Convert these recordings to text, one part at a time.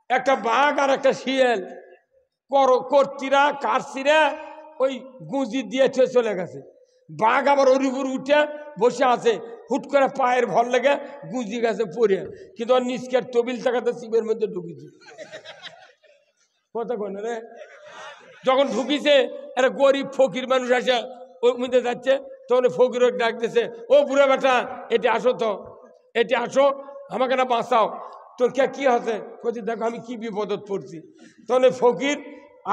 একটা বাঘ আর একটা শিয়াল কর্তীরা কারছিরা ওই গুঁজি দিয়ে চলে গেছে। বাঘ আবার ওর উপর উঠে বসে আছে, হুট করে পায়ের ভর লেগে গুঁজি গেছে পড়ে, কিন্তু ওর নিষ্কের তবিল টাকাতে শিবের মধ্যে ঢুকিছে। কথা কয় না রে? যখন ঢুকিছে একটা গরিব ফকির মানুষ আসে ওর মধ্যে যাচ্ছে, তখন ফকির ডাক দিছে, ও বুড়া বেটা এটি আসো, তো এটি আসো, আমাকে না বাঁচাও। তোর কে কি আছে? বলছি দেখো আমি কি বিপদত পড়ছি। তখন ফকির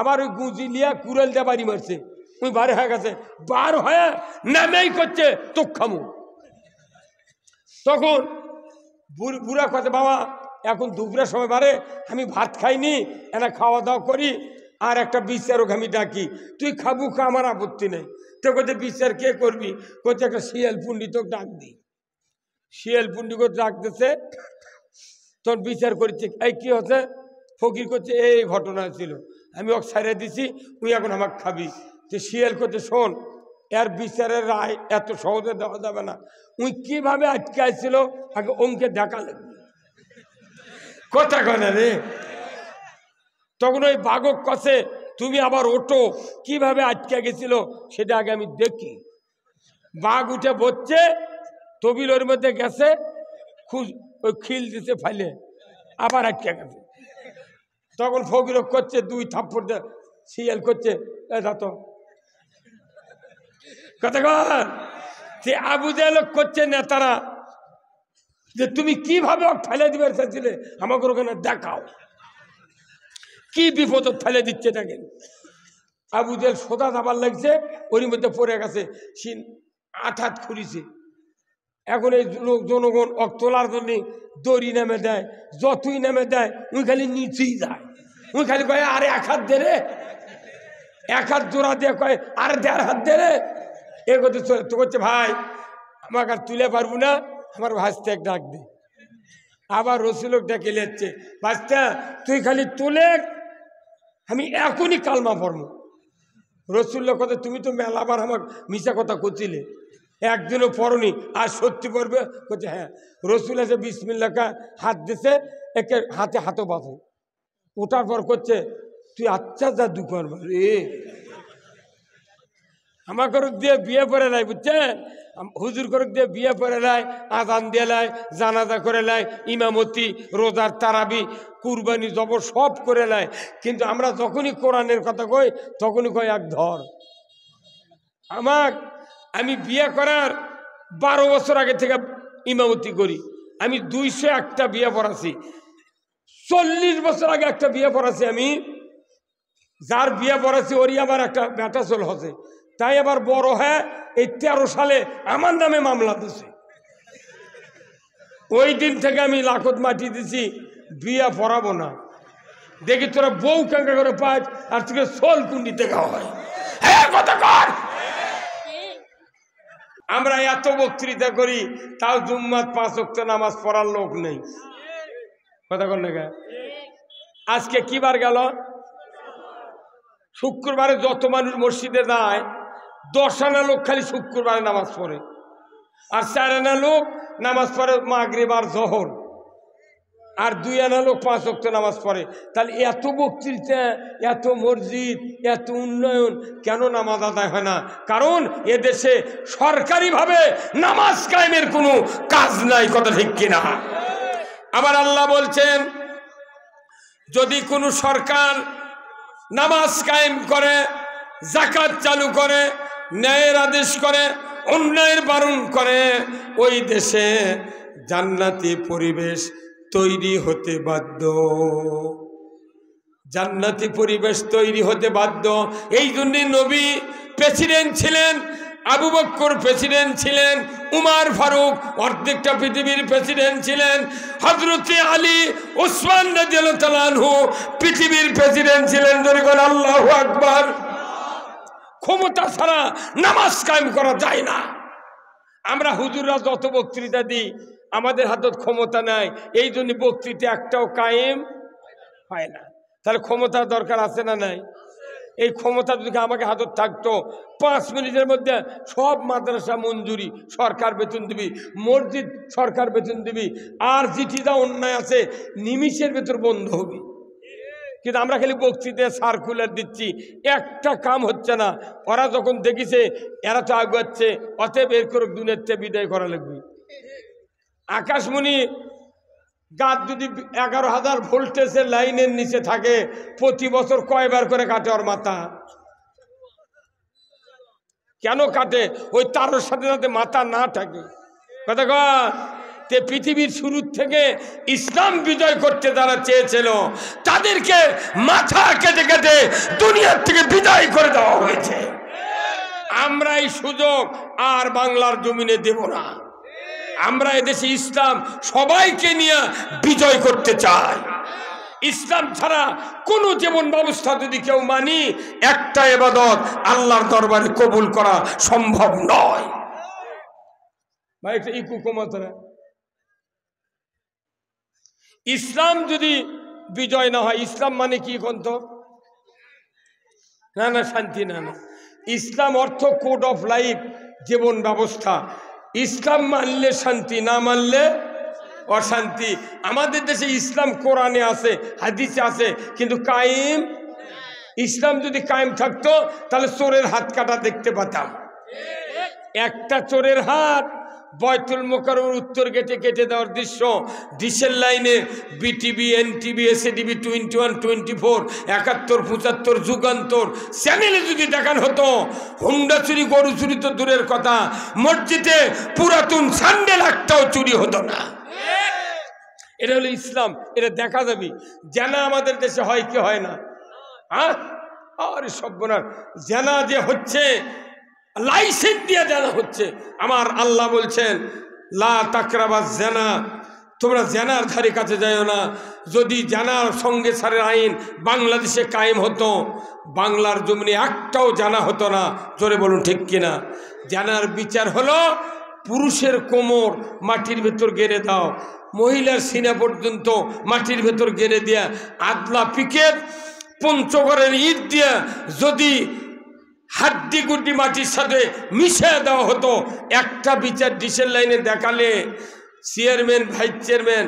আমার ওই গুঁজি লিয়া কুড়াল দিয়ে বাড়ি মারছে, ওই বার হয়ে গেছে, বার হয়ে নামেই করছে তোক খামু। তখন বুড়া কথা, বাবা এখন দুপুরের সময় বারে আমি ভাত খাইনি, এনা খাওয়া দাওয়া করি, আর একটা বিচারক আমি ডাকি, তুই খাবু খা, আমার আপত্তি নেই। তো কোথায় বিচার কে করবি? কোথায় একটা শিয়াল পুণ্ডিতক ডাক দি। শিয়াল পুণ্ডিতক ডাকতেছে, তোর বিচার করছে। এই কি হচ্ছে? ফকির করছে এই ঘটনা ছিল, আমি ওকে ছাড়িয়ে দিছি, তুই এখন আমাকে খাবি। যে শিয়াল করছে, শোন, এর বিচারের রায় এত সহজে দেওয়া যাবে না, উই কিভাবে আটকে আসছিল আগে অঙ্কে দেখা লাগবে। কথা কয় না রে? তখন ওই বাঘক কষে, তুমি আবার ওঠো, কিভাবে আটকে গেছিল সেটা আগে আমি দেখি। বাঘ উঠে বসছে, তবিল ওর মধ্যে গেছে, ওই খিল দিতে ফাইলে আবার আটকে গেছে। তখন ফকির করছে দুই থাপ্পড়, শিয়াল করছে তো কথা কর। সে আবু জাহেল করছে নেতারা, যে তুমি কিভাবে ফেলে দিবে চাইছিলে, আমাকে ওখানে দেখাও, কি বিপদ ফেলে দিচ্ছে তাকে। আবু জাহেল সোজা দাবার লাগছে, ওর মধ্যে পড়ে গেছে, সিন আঠাত খুলিছে। এখন এই জনগণ তোলার জন্য দড়ি নেমে দেয়, যতই নেমে দেয় ওই খালি নিচেই যায়, ওই খালি কয় আরে এক হাত দে রে, এক হাত জোড়া দিয়ে কয় আরে 1.5 হাত দে রে। এ করতে চলে তো করছে, ভাই আমাকে আর তুলে পারবো না, আমার ভাসতে এক ডাক দে। আবার রসুলক ডেকে লেচ্ছে, ভাসতে তুই খালি তুলে, আমি এখনই কালমা পড়বো। রসুল্লাহ কথা, তুমি তো মেলাবার আমার মিশা কথা করছিলে, একদিনও পড়নি, আর সত্যি পড়বে? বলছে হ্যাঁ। রসুল আছে বিসমিল্লাহ হাত দিছে, একে হাতে হাতও বাঁধে। ওঠার পর করছে, তুই আচ্ছা যা দুঃখর রে, আমার করুক দিয়ে বিয়ে পড়ে নাই, বুঝছেন? হুজুর করুক দিয়ে বিয়ে পড়ে নাই, আজান দিয়ে লাই, জানাজা করে লাই, ইমামতি, রোজার তারাবি, কুরবানি জবর সব করে লাই, কিন্তু আমরা যখনই কোরআনের কথা কই তখনই কই এক ধর। আমি বিয়ে করার 12 বছর আগে থেকে ইমামতি করি, আমি 201টা বিয়ে পড়াছি। 40 বছর আগে একটা বিয়ে পড়াছি আমি, যার বিয়ে পড়াছি ওরই আমার একটা বেটা চল হচ্ছে, তাই আবার বড় হ্যাঁ এই 13 সালে আমার নামে মামলা দিছে। ওই দিন থেকে আমি লাখত মাটি দিছি, বিয়ে পড়াবো না। দেখি তোরা বউ কাঙ্কা করে পাঁচ, আর থেকে সোল কুন্ডি থেকে হয়। হ্যাঁ কথা কর। আমরা এত বক্তৃতা করি, তাও জুম্মাত 5 ওয়াক্ত নামাজ পড়ার লোক নেই। কথা কর না? আজকে কি বার গেল? শুক্রবারে যত মানুষ মসজিদে যায়, 10 আনা লোক খালি শুক্রবারে নামাজ পড়ে, আর 4 আনা লোক নামাজ পড়ে মাগরিব আর জোহর, আর 2 আনা লোক 5 ওয়াক্ত নামাজ পড়ে। তাহলে এত বক্তৃতা, এত মসজিদ, এত উন্নয়ন, কেন নামাজ আদায় হয় না? কারণ এদেশে সরকারিভাবে নামাজ কায়েমের কোনো কাজ নাই। কথা ঠিক কিনা? আবার আল্লাহ বলছেন, যদি কোনো সরকার নামাজ কায়েম করে, যাকাত চালু করে, ন্যায়ের আদেশ করে, অন্যায়ের বারণ করে, ওই দেশে জান্নাতি পরিবেশ তৈরি হতে বাধ্য। জান্নাতি পরিবেশ তৈরি হতে বাধ্য। এই জন্যই নবী প্রেসিডেন্ট ছিলেন, আবু বকর প্রেসিডেন্ট ছিলেন, উমর ফারুক অর্ধেকটা পৃথিবীর প্রেসিডেন্ট ছিলেন, হযরতে আলী ওসমান রাদিয়াল্লাহু তাআলা আনহু পৃথিবীর প্রেসিডেন্ট ছিলেন। যখন আল্লাহু আকবার। ক্ষমতা ছাড়া নামাজ কায়েম করা যায় না। আমরা হুজুররা যত বক্তৃতা দিই, আমাদের হাতে ক্ষমতা নাই, এই জন্য বক্তৃতা একটাও কায়েম হয় না। তাহলে ক্ষমতার দরকার আছে না নাই? এই ক্ষমতা যদি আমাকে হাতত থাকতো, 5 মিনিটের মধ্যে সব মাদ্রাসা মঞ্জুরি, সরকার বেতন দিবি, মসজিদ সরকার বেতন দিবি, আর যেটি যা অন্যায় আছে নিমিষের ভেতর বন্ধ হবে। কিন্তু আমরা খালি বক্তৃতা সার্কুলার দিচ্ছি, একটা কাম হচ্ছে না। ওরা যখন দেখিছে এরা তো আগাচ্ছে, অতএব বের করে দুনিয়ার থেকে বিদায় করা লাগবে। আকাশমণি গাছ যদি 11,000 ভোল্টেজের লাইনের নিচে থাকে, প্রতি বছর কয়বার করে কাটে ওর মাথা? কেন কাটে? ওই তারের সাথে সাথে মাথা না থাকে। কথা কয় তে পৃথিবীর শুরুর থেকে ইসলাম বিজয় করতে যারা চেয়েছিল তাদেরকে মাথা কেটে কেটে দুনিয়ার থেকে বিদায় করে দেওয়া হয়েছে। আমরা এই সুযোগ আর বাংলার জমিনে দেব না। আমরা এদেশে ইসলাম সবাইকে নিয়ে বিজয় করতে চাই। ইসলাম ছাড়া কোনো জীবন ব্যবস্থা যদি কেউ মানি, একটা ইবাদত আল্লাহর দরবারে কবুল করা সম্ভব নয়। ভাই এটা ইকু কমাতরা, ইসলাম যদি বিজয় না হয়, ইসলাম মানে কি কন্ত? না না শান্তি না, না ইসলাম অর্থ কোড অফ লাইফ, জীবন ব্যবস্থা। ইসলাম মানলে শান্তি, না মানলে অশান্তি। আমাদের দেশে ইসলাম কোরআনে আছে, হাদিসে আছে, কিন্তু কায়েম। ইসলাম যদি কায়েম থাকতো তাহলে চোরের হাত কাটা দেখতে পেতাম। একটা চোরের হাত বয়তুল মোকাররমের উত্তর গেটে কেটে দেওয়ার দৃশ্য ডিসেল লাইনে বিটিভি, এনটিভি, এসএটিভি, 21, 24, 71, 75 যুগান্তর চ্যানেলে যদি দেখানো হতো, হুন্ডা চুরি, গরু চুরি তো দূরের কথা, মসজিদে পুরাতন স্যান্ডেল একটাও চুরি হতো না। এটা হলো ইসলাম, এটা দেখা যাবে। জানা আমাদের দেশে হয় কি হয় না? আরে সর্বনাশ, জানা যে হচ্ছে লাইসেন্স দিয়ে জানা হচ্ছে। আমার আল্লাহ বলছেন লা তাকরাবাজ জানা, তোমরা জানার ধারে কাছে যাইও না। যদি জানার সঙ্গে সারের আইন বাংলাদেশে কায়েম হতো, বাংলার জমিনে একটাও জানা হতো না। জোরে বলুন ঠিক কিনা? জানার বিচার হলো পুরুষের কোমর মাটির ভেতর গেড়ে দাও, মহিলার সিনা পর্যন্ত মাটির ভেতর গেড়ে দেয়া, আদলা পিকেট পঞ্চগড়ের ইট দিয়া যদি হাড্ডি গুড্ডি মাটির সাথে মিশিয়ে দেওয়া হতো, একটা বিচার ডিসেল লাইনে দেখালে চেয়ারম্যান, ভাইস চেয়ারম্যান,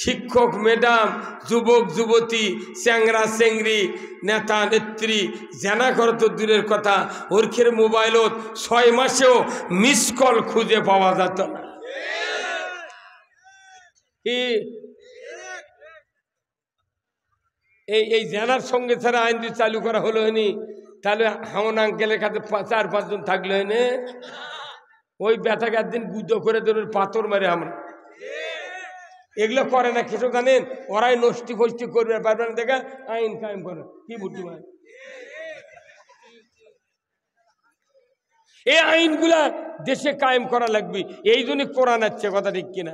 শিক্ষক, ম্যাডাম, যুবক যুবতী, চ্যাংরা চেংড়ি, নেতা নেত্রী জানা করো তো দূরের কথা, ওরখের মোবাইলত 6 মাসেও মিস কল খুঁজে পাওয়া যেত না। এই জানার সঙ্গে ছাড়া আইন যদি চালু করা হলো হয়নি, তাহলে হামন আঙ্কেলের কাছে 4-5 জন থাকলে হয়নি, ওই বেটাকে একদিন গুঁজো করে ধরে পাথর মারে। আমরা এগুলো করে না, কিছু জানেন? ওরাই নষ্টি ফষ্টি করবে, পারবেন দেখা আইন কায়েম করে। কি বুদ্ধি ভাই, এই আইনগুলা দেশে কায়েম করা লাগবে। এই জন্য কোরআন আছে, কথা ঠিক কিনা?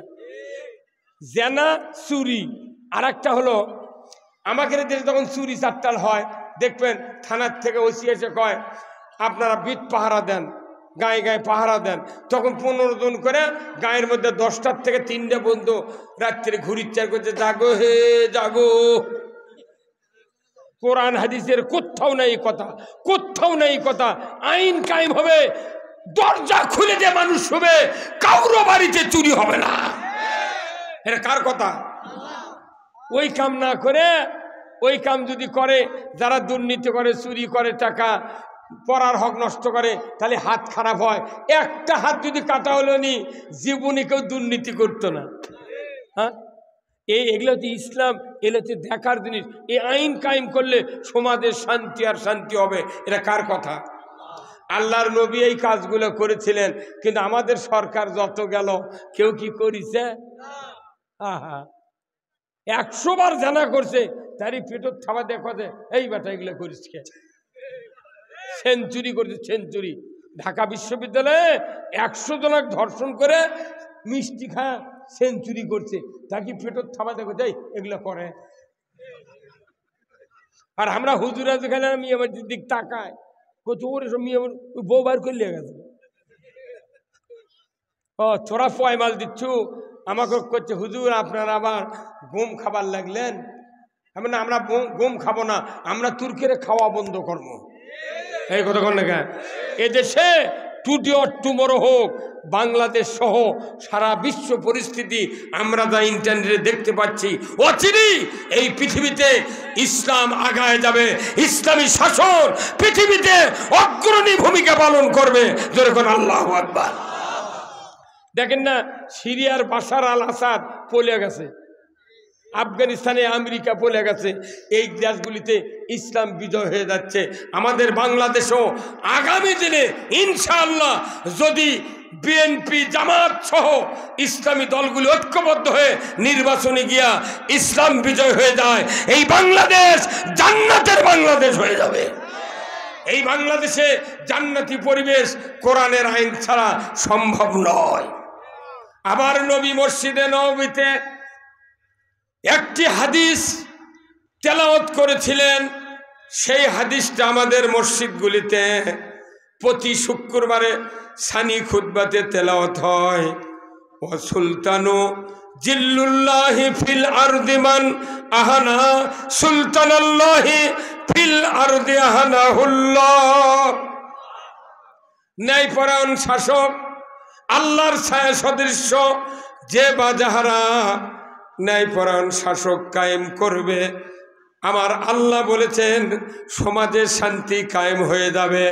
জেনা, চুরি, আর একটা হলো আমাদের দেশে যখন চুরি চারটাল হয়, দেখবেন থানার থেকে ওসি এসে কয় আপনারা বিট পাহারা দেন, গায়ে গায়ে পাহারা দেন। তখন 15 জন করে গায়ের মধ্যে 10টার থেকে 3টে পর্যন্ত রাত্রে ঘুরির চার করছে, জাগো হে জাগো। কোরআন হাদিসের কোথাও নাই কথা, কোথাও নাই কথা। আইন কায়েম হবে, দরজা খুলে দিয়ে মানুষ হবে, কাউরো বাড়িতে চুরি হবে না। এটা কার কথা? ওই কাম না করে, ওই কাম যদি করে যারা দুর্নীতি করে, চুরি করে, টাকা পড়ার হক নষ্ট করে, তাহলে হাত খারাপ হয়। একটা হাত যদি কাটা হলো নি, জীবনে কেউ দুর্নীতি করতো না। হ্যাঁ, এগুলো হচ্ছে ইসলাম, এগুলো হচ্ছে দেখার জিনিস। এই আইন কায়েম করলে সমাজের শান্তি আর শান্তি হবে। এটা কার কথা? আল্লাহর নবী এই কাজগুলো করেছিলেন, কিন্তু আমাদের সরকার যত গেল কেউ কি করেছে? 100 বার জানা করছে, তারই পেটর থাবা দেখা যায় এই বেটা এগুলো করিস কে? সেঞ্চুরি করছে, সেঞ্চুরি। ঢাকা বিশ্ববিদ্যালয়ে 100 জনক ধর্ষণ করে মিষ্টি খায় সেঞ্চুরি করছে, তাকে পেটর থাবা দেখো যাই এগুলো করে। আর আমরা হুজুরা যেখানে মেয়ে আমার দিক তাকায়, কোথাও ওর সব মেয়ে বউ বার করলে গেছে, ও তোরা পয়মাল দিচ্ছু। আমাকে করছে হুজুর আপনার আবার গম খাবার লাগলেন। না, আমরা গম খাবো না, আমরা তুর্কিরে খাওয়া বন্ধ করবো। এই কথা কন না, এদেশে টুডে অর টুমরো হোক, বাংলাদেশ সহ সারা বিশ্ব পরিস্থিতি আমরা যা ইন্টারনেটে দেখতে পাচ্ছি, অচিরেই এই পৃথিবীতে ইসলাম আগায় যাবে, ইসলামী শাসন পৃথিবীতে অগ্রণী ভূমিকা পালন করবে। যেরকম আল্লাহু আকবার। দেখেন না, সিরিয়ার বাশার আল আসাদ পলে গেছে, আফগানিস্তানে আমেরিকা পলে গেছে, এই দেশগুলিতে ইসলাম বিজয় হয়ে যাচ্ছে। আমাদের বাংলাদেশও আগামী দিনে ইনশাআল্লাহ যদি বিএনপি জামাত সহ ইসলামী দলগুলি ঐক্যবদ্ধ হয়ে নির্বাচনে গিয়া ইসলাম বিজয় হয়ে যায়, এই বাংলাদেশ জান্নাতের বাংলাদেশ হয়ে যাবে। এই বাংলাদেশে জান্নাতি পরিবেশ কোরআনের আইন ছাড়া সম্ভব নয়। আবার নবী মসজিদে নববীতে একটি হাদিস তেলাওয়াত করেছিলেন, সেই হাদিসটা আমাদের মসজিদগুলিতে প্রতি শুক্রবারে সানি খুতবাতে তেলাওয়াত হয়। ও সুলতানু জিল্লুল্লাহি ফিল আরদি মান আহানা সুলতানাল্লাহি ফিল আরদি আহানাহুল্লাহ। ন্যায়পরায়ণ শাসক, আল্লাহর ছায়া সদৃশ্য যে বা যাহারা ন্যায়পরায়ণ শাসক কায়েম করবে, আমার আল্লাহ বলেছেন সমাজে শান্তি কায়েম হয়ে যাবে।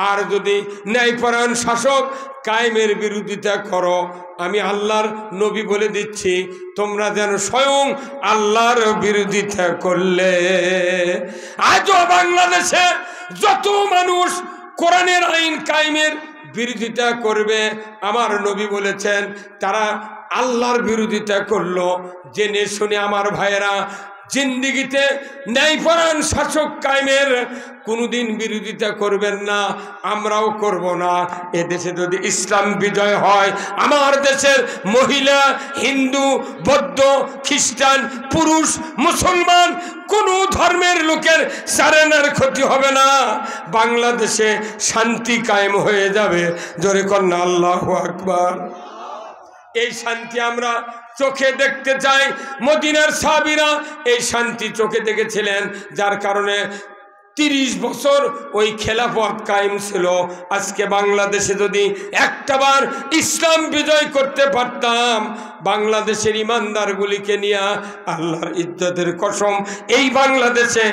আর যদি ন্যায়পরায়ণ শাসক কায়েমের বিরোধিতা করো, আমি আল্লাহর নবী বলে দিচ্ছি তোমরা যেন স্বয়ং আল্লাহর বিরোধিতা করলে। আজও বাংলাদেশে যত মানুষ কোরআনের আইন কায়েমের বিরোধিতা করবে, আমার নবী বলেছেন তারা আল্লাহর বিরোধিতা করলো। জেনে শুনে আমার ভাইয়েরা, জিন্দিগিতে ন্যায়পরায়ণ শাসক কায়েমের কোনোদিন বিরোধিতা করবেন না, আমরাও করব না। এদেশে যদি ইসলাম বিজয় হয়, আমার দেশের মহিলা, হিন্দু, বৌদ্ধ, খ্রিস্টান, পুরুষ, মুসলমান কোনো ধর্মের লোকের সারেনার ক্ষতি হবে না, বাংলাদেশে শান্তি কায়েম হয়ে যাবে। জোরে কন্যা আল্লাহু আকবার। এই শান্তি আমরা চোখে দেখতে চাই। মদিনার সাহাবীরা এই শান্তি চোখে দেখেছিলেন, যার কারণে 30 বছর ওই খেলাফত কায়েম ছিল। আজকে বাংলাদেশে যদি একটাবার ইসলাম বিজয় করতে পারতাম, বাংলাদেশের ইমানদারগুলিকে নিয়ে আল্লাহর ইজ্জতের কসম এই বাংলাদেশে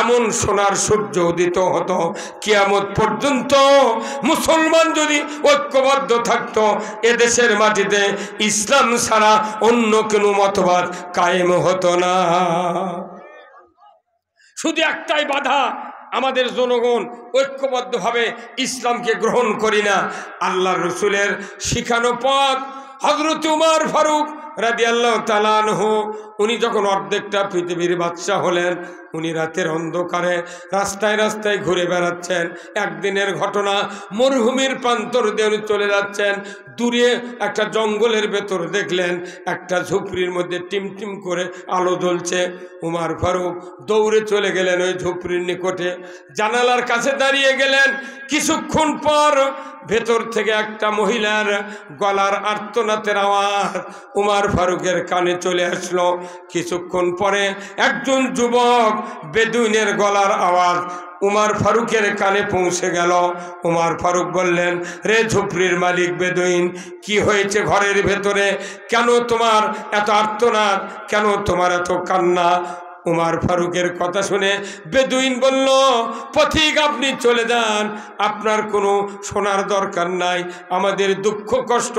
এমন সোনার সূর্য উদিত হতো। কিয়ামত পর্যন্ত মুসলমান যদি ঐক্যবদ্ধ থাকতো, এদেশের মাটিতে ইসলাম ছাড়া অন্য কোনো মতবাদ কায়েম হতো না। শুধু একটাই বাধা, আমাদের জনগণ ঐক্যবদ্ধভাবে ইসলামকে গ্রহণ করি না। আল্লাহর রসুলের শিখানো পথ, হযরত উমর ফারুক রাদিয়াল্লাহু তাআলা আনহু, উনি যখন অর্ধেকটা পৃথিবীর বাদশা হলেন, উনি রাতের অন্ধকারে রাস্তায় রাস্তায় ঘুরে বেড়াচ্ছেন। একদিনের ঘটনা, মরুভূমির প্রান্তর দিয়ে উনি চলে যাচ্ছেন, দূরে একটা জঙ্গলের ভেতর দেখলেন একটা ঝুপড়ির মধ্যে টিমটিম করে আলো জ্বলছে। উমর ফারুক দৌড়ে চলে গেলেন ওই ঝুপড়ির নিকটে, জানালার কাছে দাঁড়িয়ে গেলেন। কিছুক্ষণ পর ভেতর থেকে একটা মহিলার গলার আর্তনাদের আওয়াজ উমর ফারুকের কানে চলে আসলো। কিছুক্ষণ পরে একজন যুবক বেদুইনের গলার আওয়াজ উমর ফারুকের কানে পৌঁছে গেল। উমর ফারুক বললেন, রে ঝুপড়ির মালিক বেদুইন, কি হয়েছে ঘরের ভেতরে? কেন তোমার এত আর্তনাদ? কেন তোমার এত কান্না? উমর ফারুকের কথা শুনে বেদুইন বলল, পথিক আপনি চলে যান, আপনার কোনো শোনার দরকার নাই, আমাদের দুঃখ কষ্ট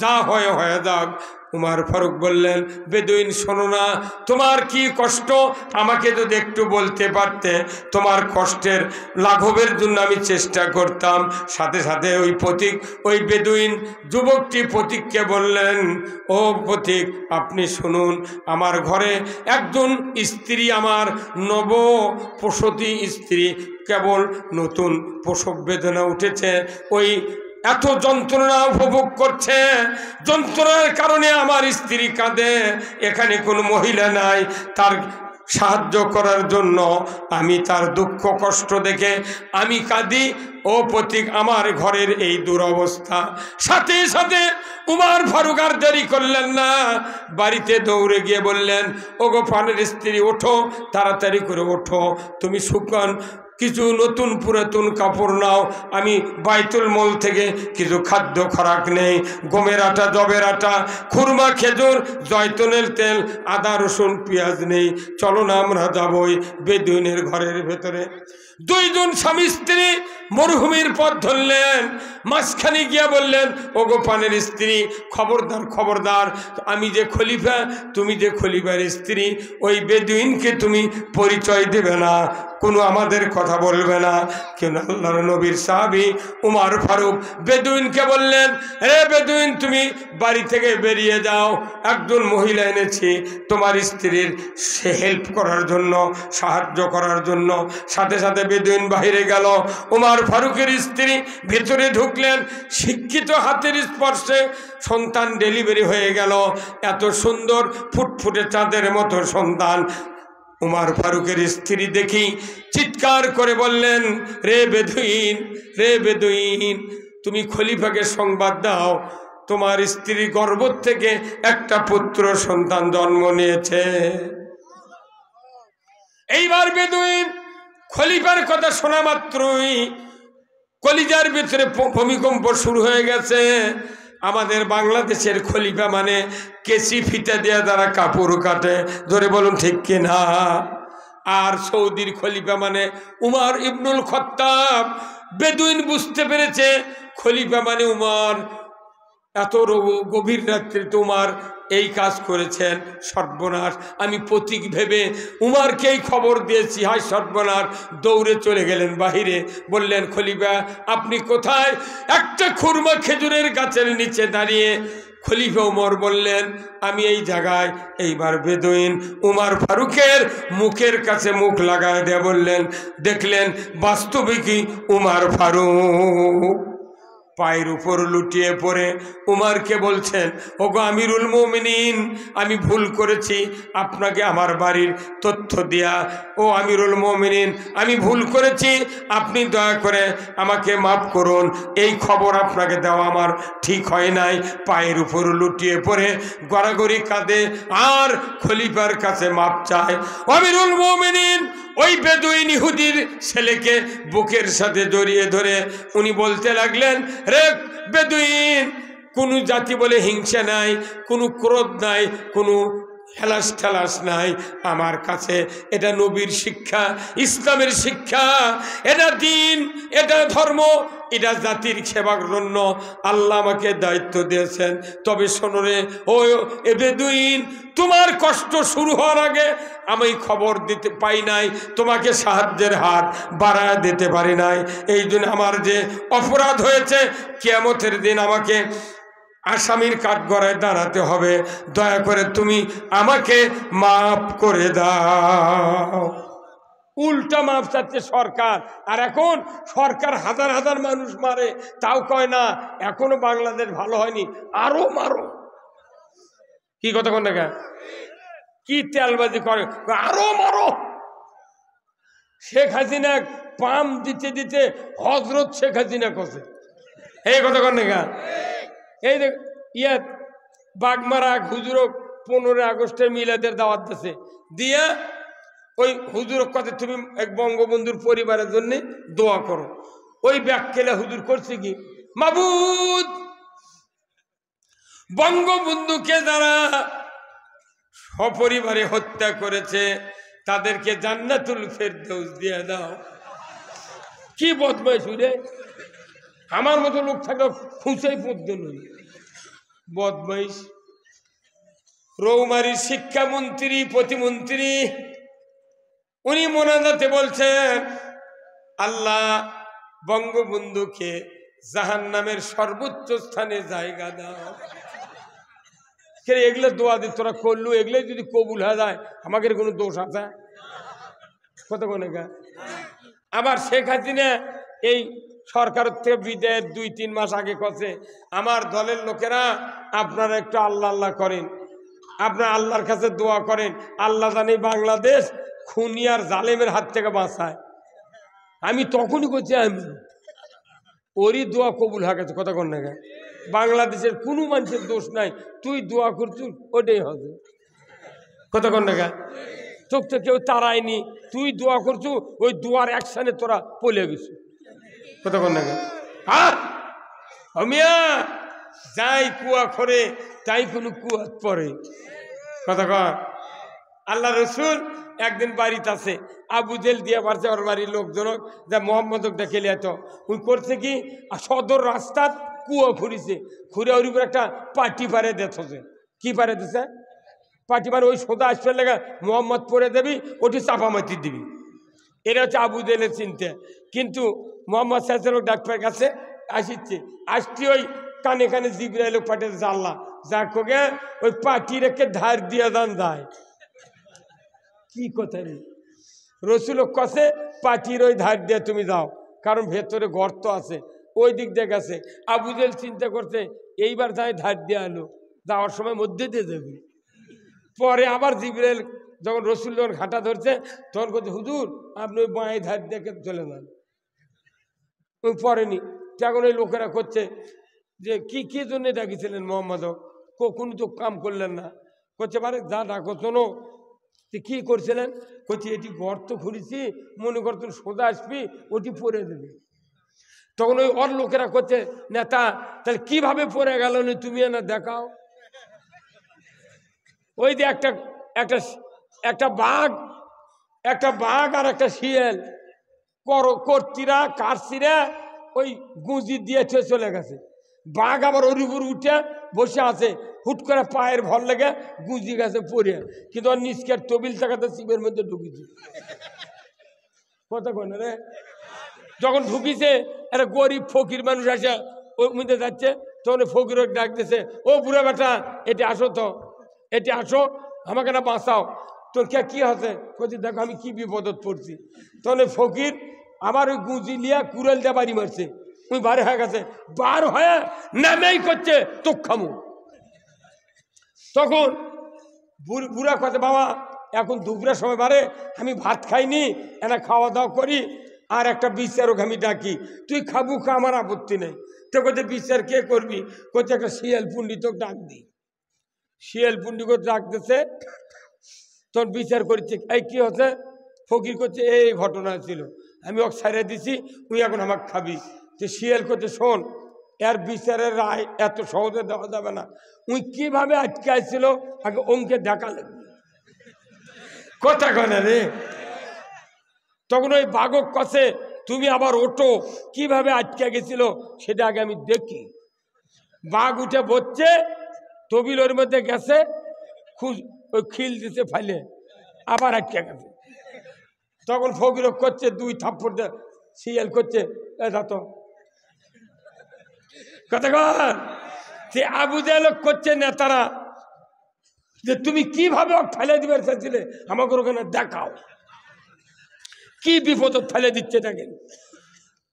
যা হয়ে যাক। উমর ফারুক বললেন, বেদুইন শোনো না, তোমার কি কষ্ট আমাকে যদি একটু বলতে পারতে, তোমার কষ্টের লাঘবের জন্য আমি চেষ্টা করতাম। সাথে সাথে ওই পথিক, ওই বেদুইন যুবকটি পথিককে বললেন, ও পথিক আপনি শুনুন, আমার ঘরে একজন স্ত্রী, আমার নব প্রসূতি স্ত্রী, কেবল নতুন প্রসব বেদনা উঠেছে, ওই এত যন্ত্রণা উপভোগ করছে, যন্ত্রণার কারণে আমার স্ত্রী কাঁদে, এখানে কোনো মহিলা নাই তার সাহায্য করার জন্য, আমি তার দুঃখ কষ্ট দেখে আমি কাঁদি। ও পথিক আমার ঘরের এই দুরবস্থা। সাথে সাথে উমর ফারুক আর দেরি করলেন না, বাড়িতে দৌড়ে গিয়ে বললেন, ও গো প্রাণের স্ত্রী ওঠো, তাড়াতাড়ি করে ওঠো, তুমি শুকান কিছু নতুন পুরাতন কাপড় নাও, আমি বাইতুল মল থেকে কিছু খাদ্য খোরাক নেই, গমের আটা, জবের আটা, খুরমা, খেজুর, জয়তুনের তেল, আদা, রসুন, পেঁয়াজ নেই। চলো না আমরা যাবই বেদুইনের ঘরের ভেতরে। দুইজন স্বামী স্ত্রী মরুভূমির পথ ধরলেন, মাঝখানে গিয়া বললেন, ওগো পানের স্ত্রী, খবরদার খবরদার, আমি যে খলিফা, তুমি যে খলিফার স্ত্রী, ওই বেদুইনকে তুমি পরিচয় দেবে না, কোনো আমাদের কথা বলবে না। কেন? আল্লাহর নবীর সাহাবী উমর ফারুক বেদুইনকে বললেন, রে বেদুইন, তুমি বাড়ি থেকে বেরিয়ে যাও, একজন মহিলা এনেছি তোমার স্ত্রীর সে হেল্প করার জন্য, সাহায্য করার জন্য। সাথে সাথে বেদুইন বাহিরে গেল। উমর ফারুকের স্ত্রী ভেতরে ঢুকলেন। শিক্ষিত হাতের স্পর্শে সন্তান ডেলিভারি হয়ে গেল। এত সুন্দর ফুটফুটে চাঁদের মতো সন্তান। উমর ফারুকের স্ত্রী দেখি চিৎকার করে বললেন, রে বেদুইন, রে বেদুইন, তুমি খলিফাকে সংবাদ দাও, তোমার স্ত্রী গর্ভ থেকে একটা পুত্র সন্তান জন্ম নিয়েছে। এইবার বেদুইন খলিফার কথা শোনা মাত্রই কলিজার ভিতরে ভূমিকম্প শুরু হয়ে গেছে। আমাদের বাংলাদেশের খলিফা মানে কেসি ফিতা দিয়ে যারা কাপড় কাটে, ধরে বলুন ঠিক কিনা? আর সৌদির খলিফা মানে উমর ইবনুল খাত্তাব। বেদুইন বুঝতে পেরেছে খলিফা মানে উমর। এত গভীর রাত্রে তোমার এই কাজ করেছেন, সর্বনাশ। আমি প্রতীক ভেবে উমরকেই খবর দিয়েছি, হায় সর্বনাশ। দৌড়ে চলে গেলেন বাহিরে, বললেন, খলিফা আপনি কোথায়? একটা খুরমা খেজুরের গাছের নিচে দাঁড়িয়ে খলিফা উমর বললেন, আমি এই জায়গায়। এইবার বেদুইন উমর ফারুকের মুখের কাছে মুখ লাগায় দিয়ে বললেন, দেখলেন বাস্তবিকই উমর ফারুক পায়ের উপর লুটিয়ে পড়ে উমরকে বলছেন, ওগো আমিরুল মুমিনিন, আমি ভুল করেছি আপনাকে আমার বাড়ির তথ্য দেয়া। ও আমিরুল মুমিনিন, আমি ভুল করেছি, আপনি দয়া করে আমাকে মাফ করুন, এই খবর আপনাকে দেওয়া আমার ঠিক হয় নাই। পায়ের উপর লুটিয়ে পড়ে গড়াগড়ি কাঁদে আর খলিফার কাছে মাপ চায়। আমিরুল মুমিনিন ওই বেদুইন ইহুদির ছেলেকে বুকের সাথে জড়িয়ে ধরে উনি বলতে লাগলেন, রে বেদুইন, কোনো জাতি বলে হিংসা নাই, কোনো ক্রোধ নাই, কোনো হেলাস ঠেলাস নাই আমার কাছে। এটা নবীর শিক্ষা, ইসলামের শিক্ষা, এটা দিন, এটা ধর্ম, এটা জাতির সেবার জন্য আল্লাহ আমাকে দায়িত্ব দিয়েছেন। তবে শোনো রে ও বেদুইন, তোমার কষ্ট শুরু হওয়ার আগে আমি খবর দিতে পাই নাই, তোমাকে সাহায্যের হাত বাড়ায় দিতে পারি নাই। এই জন্য আমার যে অপরাধ হয়েছে, কিয়ামতের দিন আমাকে আসামির কাঠগড়ায় দাঁড়াতে হবে। দয়া করে তুমি আমাকে মাফ করে দাও। উল্টা মাফ চাচ্ছে সরকার। আর এখন সরকার হাজার হাজার মানুষ মারে, তাও কয় না এখনো বাংলাদেশ ভালো হয়নি, আরো মারো। কি কথা কোন দেখা, কি তেলবাজি করে, আরো মারো। শেখ হাসিনা পাম দিতে দিতে হজরত শেখ হাসিনা করছে, এই কথা কোন দেখা। এই দেখ ইয়া বাগমারা হুজুরক 15 আগস্টের মিলাদের দাওয়াত দিছে, দিয়া ওই হুজুরক কথা তুমি এক বঙ্গবন্ধুর পরিবারের জন্য দোয়া করো। ওই ব্যাখ্যা হুজুর করছে কি, মাবুদ বঙ্গবন্ধুকে যারা সপরিবারে হত্যা করেছে তাদেরকে জান্নাতুল ফেরদৌস দিয়ে দাও। কি বদমাইশ রে, আমার মতো লোক থাকলে খুঁচাই পড়তো নই, বদমাইশ। রৌমারীর শিক্ষামন্ত্রী প্রতিমন্ত্রী উনি মোনাজাতে বলছেন, আল্লাহ বঙ্গবন্ধুকে জাহান্নামের সর্বোচ্চ স্থানে জায়গা দাও। এগুলো দোয়া দিয়ে তোরা করলু, এগুলো যদি কবুল হয়ে যায় আমাকে কোনো দোষ আছে কত কোন। আবার শেখ হাসিনা এই সরকারের থেকে বিদায়ের 2-3 মাস আগে কথা, আমার দলের লোকেরা আপনারা একটু আল্লাহ আল্লাহ করেন, আপনারা আল্লাহর কাছে দোয়া করেন, আল্লাহ জানি বাংলাদেশ খুনি আর জালেমের হাত থেকে বাঁচায়। আমি তখনই করছি, আমি ওরই দোয়া কবুল হয়ে গেছে কথা কোন না। বাংলাদেশের কোনো মানুষের দোষ নাই, তুই দোয়া করছিস ওটাই হবে কথা কোন না। তোকে তো কেউ তারায়নি, তুই দোয়া করছু, ওই দোয়ার অ্যাকশনে তোরা পলে গেছু। কথা কন না মিয়া, যাই কুয়া করে তাই কোনো কুয়া পরে। কথা কর। আল্লাহ রসুল একদিন বাড়িতে আছে, আবু জেল দিয়ে পারছে ওর বাড়ির লোকজন যা মোহাম্মদ ডেকে লিয়াত, ওই করছে কি সদর রাস্তার কুয়া খুঁড়িছে, খুঁড়ে ওর উপর একটা পাটি পারে দিতেছে। কি পারে দিছে? পাটি পারে। ওই সোজা আসবে লেগে মোহাম্মদ পরে দেবি, ওটি চাপামাতি দিবি। এটা হচ্ছে আবু জেলের চিন্তা। কিন্তু মোহাম্মদ সাল্লাল্লাহু ডাক্তারের কাছে আসিচ্ছে, আসছি ওই কানে কানে জিবরাইল পাঠিয়ে জানলা যা কোগে ওই পাটি রেখে ধার দিয়ে দান যায়। কি কথা রে? রসুল কষে পাটির ওই ধার দিয়ে তুমি যাও, কারণ ভেতরে গর্ত আছে, ওই দিক দিয়ে গেছে। আবু জেল চিন্তা করছে এইবার যাই ধার দিয়ে আলো, যাওয়ার সময় মধ্যে দিয়ে দেবে। পরে আবার জিবরাইল যখন রসুল যখন ঘাটা ধরছে তখন করছে হুজুর আপনি ওই বাঁয়ে ধার দেখে চলে যান। ওই পড়েনি। তখন ওই লোকেরা করছে যে কি জন্য ডাকিছিলেন মোহাম্মদ, কোনো তো কাম করলেন না। করছে পারে যা ডাকো শোনো, কি করছিলেন? করছি এটি গর্ত খুঁড়েছি, মনে করতো সোজা আসবি, ওটি পরে দেবে। তখন ওই ওর লোকেরা করছে নেতা তাহলে কিভাবে পরে গেল তুমি না দেখাও। ওই যে একটা বাঘ আর একটা শিয়াল কর্তিরা কারছিরা ওই গুঁজি দিয়ে চলে গেছে। বাঘ আবার ওর উপর উঠে বসে আছে, হুট করে পায়ের ভর লেগে গুঁজি গেছে পড়ে, কিন্তু ওর নিষ্কের টেবিল টাকাতে শিবের মধ্যে ঢুকিছে। কথা কয় রে? যখন ঢুকিছে একটা গরিব ফকির মানুষ আসে ওর মধ্যে যাচ্ছে, তখন ফকির ডাক দিছে, ও বুড়া বেটা এটি আসো, তো এটি আসো, আমাকে না বাঁচাও। তোর কি হচ্ছে? বলছি দেখো আমি কি বিপদত পড়ছি। তখন ফকির আবার ওই গুঁজি লিয়া কুড়াল দিয়ে বাড়ি মারছে, ওই বাড়ি হয়ে গেছে, বার হয়ে নামেই করছে তো খামু। তখন বুড়া কথা বাবা এখন দুপুরের সময় বারে আমি ভাত খাইনি, এনা খাওয়া দাওয়া করি, আর একটা বিচারক আমি ডাকি, তুই খাবু খা, আমার আপত্তি নেই। তো কোথায় বিচার কে করবি? কোথায় একটা শিয়াল পুন্ডিতক ডাক দি। শিয়াল পুন্ডিকে ডাক দিছে, তোর বিচার করছে। এই কি হচ্ছে? ফকির করছে এই ঘটনা ছিল, আমি ওকে ছাড়িয়ে দিছি, তুই এখন আমাকে খাবি। তো শিয়াল করছে শোন, এর বিচারের রায় এত সহজে দেওয়া যাবে না, উই কিভাবে আটকে আসছিল আগে অঙ্কে দেখা লাগবে। কথা কয় না রে? তখন ওই বাঘক কষে তুমি আবার ওঠো, কিভাবে আটকে গেছিল সেটা আগে আমি দেখি। বাঘ উঠে বসছে, তবিল ওর মধ্যে গেছে, ওই খিল দিতে ফাইলে আবার আটকে গেছে। তখন ফকির করছে দুই থাপ্পড় দে, শিয়াল করছে এটা তো কথা কর। সে আবু জেল করছে নেতারা যে তুমি কিভাবে ফেলে দিবে চাইছিলে, আমাকে ওখানে দেখাও, কি বিপদ ফেলে দিচ্ছে তাকে।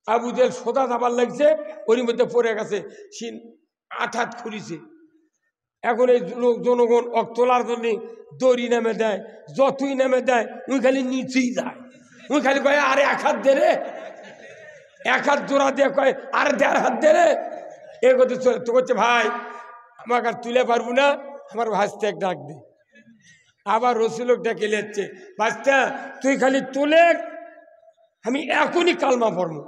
আবু জেল সোজা যাবার লাগছে, ওর মধ্যে পড়ে গেছে, সে আঠাত খুঁড়িছে। এখন এই জনগণ তোলার জন্য দড়ি নেমে দেয়, যতই নেমে দেয় ওই খালি নিচেই যায়, ওই খালি কয় আরে এক হাত দে রে, এক হাত জোড়া দিয়ে কয় আরে 1.5 হাত দে রে। এ কথা তো করছে ভাই আমাকে আর তুলে পারবো না, আমার ভাসতে এক ডাক দে। আবার রসুলক ডেকে লেচ্ছে, ভাসতা তুই খালি তুলে আমি এখনই কালমা পড়বো।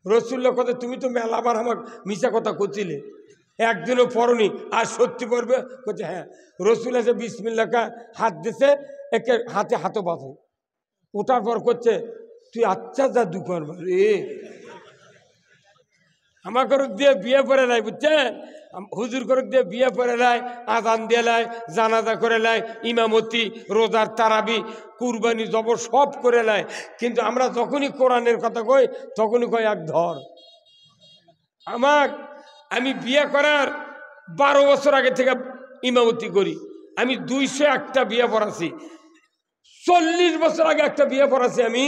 রসুল্লাহ কথা তুমি তো মেলাবার আমার মিশা কথা করছিলে, একদিনও পড়নি, আর সত্যি পড়বে? বলছে হ্যাঁ। রসুল এসে বিসমিল্লাহ হাত দিছে, একে হাতে হাতও বাঁধে। ওঠার পর করছে তুই আচ্ছা যা দুকান রে, আমার করুক দিয়ে বিয়ে পড়ে নাই, বুঝছেন? হুজুর করুক দিয়ে বিয়ে পড়ে নাই, আজান দিয়ে লাই, জানাজা করে লাই, ইমামতি, রোজার তারাবি, কুরবানি জবর সব করে লাই, কিন্তু আমরা যখনই কোরআনের কথা কই তখনই কই এক ধর। আমি বিয়ে করার 12 বছর আগে থেকে ইমামতি করি, আমি 201টা বিয়ে পড়াছি। 40 বছর আগে একটা বিয়ে পড়াছি আমি,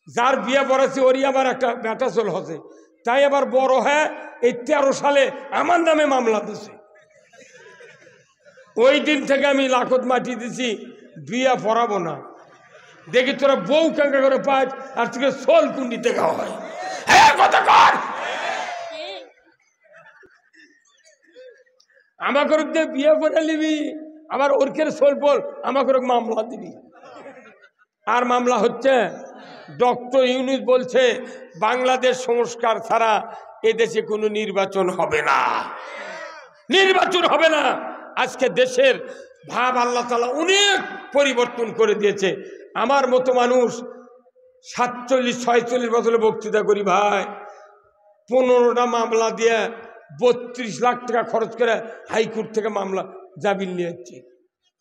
যার বিয়ে পড়াছি ওরই আমার একটা বেটা চল হচ্ছে, তাই আবার বড় হ্যাঁ এই 13 সালে আমার নামে মামলা দিছে। ওই দিন থেকে আমি লাখত মাটি দিছি, বিয়ে পড়াবো না। দেখি তোরা বউ কাঙ্কা করে পাঁচ আর থেকে সোল কুন্ডি থেকে হয়। আমাকে বিয়ে করে নিবি, আবার ওরকের সোলপোল আমাকে মামলা দিবি। আর মামলা হচ্ছে ডক্টর ইউনূস বলছে বাংলাদেশ সংস্কার ছাড়া এদেশে কোনো নির্বাচন হবে না, নির্বাচন হবে না। আজকে দেশের ভাব আল্লাহ তাআলা অনেক পরিবর্তন করে দিয়েছে। আমার মতো মানুষ 47-46 বছরে বক্তৃতা করি ভাই, 15টা মামলা দিয়ে 32 লাখ টাকা খরচ করে হাইকোর্ট থেকে মামলা জামিন নিয়ে যাচ্ছি।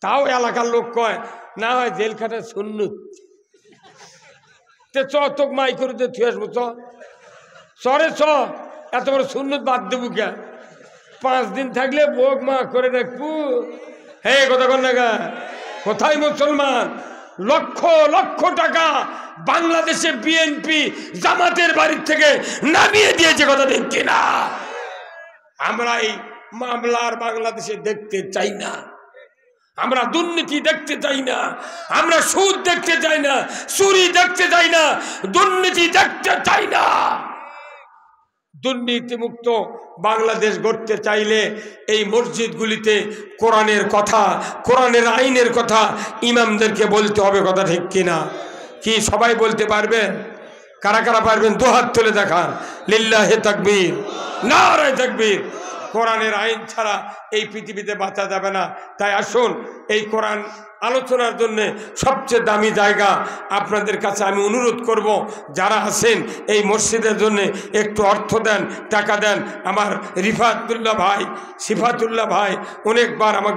তাও এলাকার লোক কয় না হয় জেল খাটা সুন্নত, তে চক মাই করে দিয়ে থুয়ে আসবো, চরে এত বড় সুন্নত বাদ দেবো কে? 5 দিন থাকলে বোক মা করে রাখবো। হে কথা কন না গা, কোথায় মুসলমান? লক্ষ লক্ষ টাকা বাংলাদেশে বিএনপি জামাতের বাড়ির থেকে নামিয়ে দিয়েছে, কথা ঠিক কিনা? আমরা এই মামলার বাংলাদেশে দেখতে চাই না, আমরা দুর্নীতি দেখতে চাই না, আমরা সুদ দেখতে চাই না, চুরি দেখতে চাই না, দুর্নীতি দেখতে চাই না। দুর্নীতিমুক্ত বাংলাদেশ গড়তে চাইলে এই মসজিদগুলিতে কোরআনের কথা, কোরআনের আইনের কথা ইমামদেরকে বলতে হবে, কথা ঠিক কিনা? কি সবাই বলতে পারবেন? কারা কারা পারবেন? 2 হাত তুলে দেখান। লিল্লাহে তাকবীর, নারে তাকবীর। কোরআনের আইন ছাড়া এই পৃথিবীতে বাঁচা যাবে না। তাই আসুন, এই কোরআন আলোচনার জন্য সবচেয়ে দামি জায়গা। আপনাদের কাছে আমি অনুরোধ করব, যারা আছেন এই মসজিদের জন্য একটু অর্থ দেন, টাকা দেন। আমার রিফাতুল্লাহ ভাই, সিফাতুল্লাহ ভাই অনেকবার আমাকে